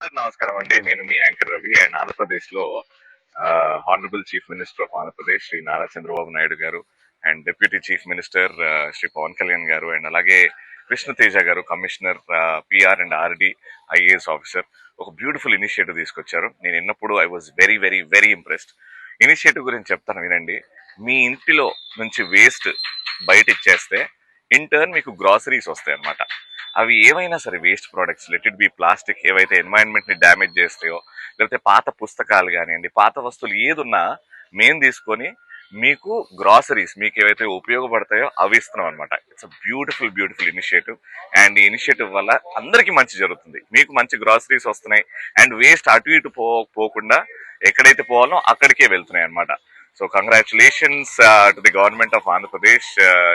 నమస్కారం అండి. నేను మీ యాంకర్ రవి. అండ్ ఆంధ్రప్రదేశ్‌లో honourable chief minister of Andhra Pradesh Shri Nara Chandrababu Naidu గారు and deputy chief minister Shri Pawan Kalyan గారు అండ్ అలాగే కృష్ణ తేజ గారు commissioner PR and RD IAS officer ఒక బ్యూటిఫుల్ ఇనిషియేటివ్ తీసుకొచ్చారు. నేను విన్నప్పుడు I was very very very impressed. Initiative గురించి చెప్తాను వినండి. మీ ఇంటిలో నుంచి వేస్ట్ బయట ఇచ్చేస్తే ఇన్ టర్న్ మీకు గ్రాసరీస్ వస్తాయి అన్నమాట. అవి ఏవైనా సరే waste products let it be plastic ఏవైతే ఎన్వైరన్మెంట్ ని డ్యామేజ్ చేస్తాయో లేకపోతే పాత పుస్తకాలు కానివ్వండి పాత వస్తువులు ఏదున్నా మేము తీసుకొని మీకు గ్రాసరీస్ మీకు ఏవైతే ఉపయోగపడతాయో అవి ఇస్తున్నాం అనమాట. It's a beautiful beautiful initiative. And ఈ ఇనిషియేటివ్ వల్ల అందరికీ మంచి జరుగుతుంది. మీకు మంచి గ్రాసరీస్ వస్తున్నాయి అండ్ వేస్ట్ అటు ఇటు పోకుండా ఎక్కడైతే పోవాలో అక్కడికే వెళ్తున్నాయి అనమాట. So congratulations to the government of Andhra Pradesh,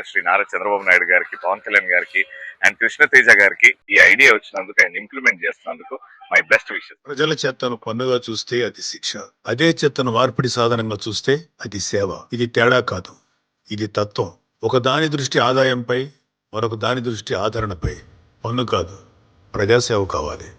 Shri Nara Chandrababu Naidu గారికి, పవన్ కళ్యాణ్ గారికి అండ్ కృష్ణ తేజ గారికి ఈ ఐడియా వచ్చినందుకు అండ్ ఇంప్లిమెంట్ చేస్తున్నందుకు మై బెస్ట్ విషెస్. ప్రజల చెత్తను పన్నుగా చూస్తే అది శిక్ష, అదే చెత్తను మార్పిడి సాధనంగా చూస్తే అది సేవ. ఇది తేడా కాదు, ఇది తత్వం. ఒక దాని దృష్టి ఆదాయంపై, మరొక దాని దృష్టి ఆదరణపై. పన్ను కాదు, ప్రజాసేవ కావాలి.